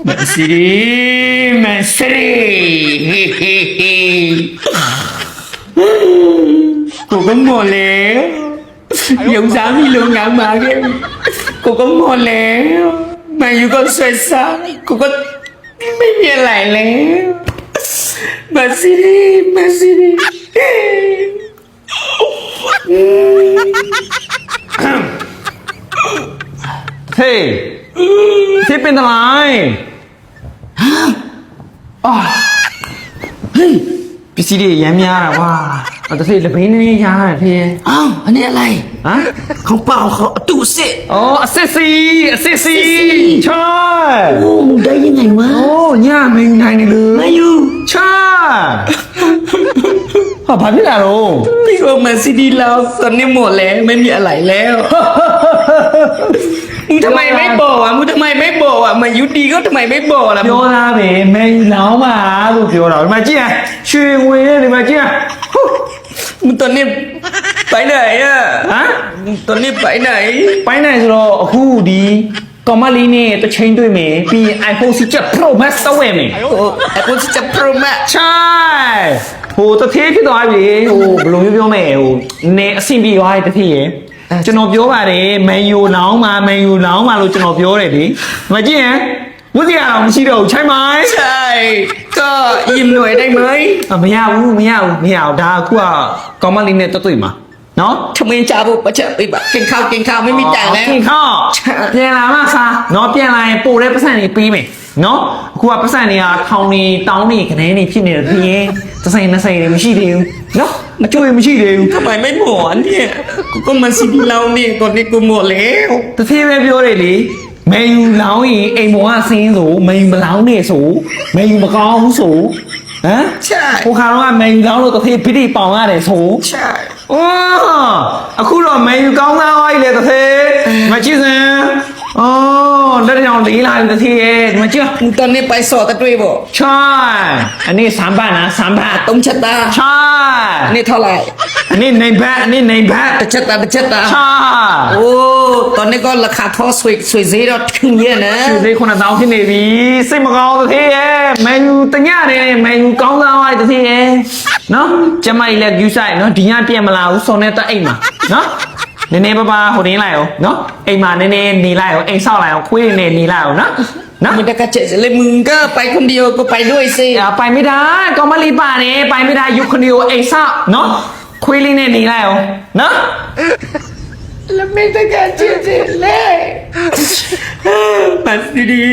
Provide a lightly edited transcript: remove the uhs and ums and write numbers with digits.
Man City กูก็หมดแล้วยังสามีลงงานมาแค่กูก็หมดแล้วมาอยู่ก็สวยซ้ำกูก็ไม่มีอะไรแล้วมาสิ เฮ้ยที่เป็นอะไรเฮ้ยပစ္စည်းတွေရမ်းများတာကွာတထေးလက်ဘင်းနေရတာဖေး อ้าวอันนี้อะไร ဟမ် ของเปล่าเขาตู้เสร็จ อ๋อအစစ်စီใช่ โอ้ได้ยังไงวะ โอ้ညမင်းနိုင်နေလို့ มาอยู่ ใช่ဟာဘာဖြစ်လာတော့ พี่ก็มาซีดีเราตอนนี้หมดแล้วไม่มีอะไรแล้วมึงทำไมไม่บอกอ่ะมายุดีก็ทำไมไม่บอกล่ะ ပြောသားပဲမင်းလောင်းပါလို့ပြောတာဒီမှာကြည့်ရွှေငွေနဲ့ဒီမှာကြည့် มึงตอนนี้ไปไหนอ่ะ ဟမ် มึงตอนนี้ไปไหน ပိုင်းနိုင်ဆိုတော့အခုဒီကောင်မလေးနဲ့တစ်ချိန်တွေ့မယ်ပြီးရင် iPhone 17 Pro Max တော့ဝယ်မယ် โอ้ไอ้คนที่จะโปรแมท ใช่ဟိုတထေးဖြစ်သွားပြီဟိုဘယ်လိုမျိုးပြောမလဲဟိုနေအဆင်ပြေသွားတယ်တထေးရယ်ကျွန်တော်ပြောပါတယ်မန်ယူလောင်းပါလို့ကျွန်တော်ပြောတယ်လေမကြည့်ရင်ဝတ်စရာတော့မရှိတော့ဘူးချိုင်းမိုင်း ใช่ก็ยิ้มหน่อยได้ไหม မရဘူးဒါအခုကကောင်မလေးနဲ့တွေ့မှာနော် ทำไมจ้าบุปะเชะไปแบบกินข้าวไม่มีจ่ายแล้ว กินข้าวပြန်လာမှစားနော်ပြန်လာရင်ပို့တဲ့ပတ်စံတွေပေးမယ်နော်အခုကပတ်စံတွေကထောင်နေတောင်းနေခနဲနေဖြစ်နေတယ်ပြီးရင်တစ်စိမ်နှစ်စိမ်တွေမရှိသေးဘူးနော်မကျွေးမရှိသေးဘူး ทำไมไม่หมอนเนี่ยกูก็มาซีดีเราเนี่ยตอนนี้กูหมดแล้ว တသေးပဲပြောတယ်လေမန်ယူလောင်းရင်အိမ်ပေါ်ကဆင်းဆိုမန်ယူမလောင်းနဲ့ဆိုမန်ယူမကောင်းဘူးဆိုဟမ် ใช่ ဟိုခါတော့ကမန်ယူလောင်းလို့တသေးဖိတိပေါင်ရတယ်ဆို ใช่ အော်အခုတော့မန်ယူကောင်းသားသွားပြီလေတသေးမကြည့်စမ်းအော်လက်တောင်လေးလာတယ်တသေးရဲ့ဒီမှာကြည့် มึงตอนนี้ไปสอตะด้วยบ่ ใช่อันนี้3 บาทนะ3 บาท ตรงชะตา ใช่ อันนี้เท่าไหร่ อันนี้ในแบทตะชะตา ใช่ โอ้ตอนนี้ก็ราคาทอสวยซีเราถึงเยอะนะ ဒီစေ9000ဖြစ်နေပြီစိတ်မကောင်းတသေးရဲ့မန်ယူတညနေမန်ယူကောင်းသားဝိုင်းတသေးရဲ့နော်ကျမကြီးလည်းယူဆိုင်နော်ဒီညပြန်မလာဘူးစော်နဲ့တက်အိမ်မှာနော်နည်းနည်းပါပါဟိုတင်းလိုက်အောင်နော်အိမ်မှာနည်းနည်းနေလိုက်အောင်အိမ်ဆောက်လိုက်အောင်ခွေးနေနေလိုက်အောင်နော်နော် มึงจะกระเจิดเลยมึงก็ไปคนเดียวก็ไปด้วยสิ ไปไม่ได้ก็มารีป่าเนี่ยไปไม่ได้อยู่คนเดียวไอ้ซ่าเนาะคุยลิเนี่ยหนีแล้วเนาะ แล้วไม่ต้องการเจิดเลยมาซีดี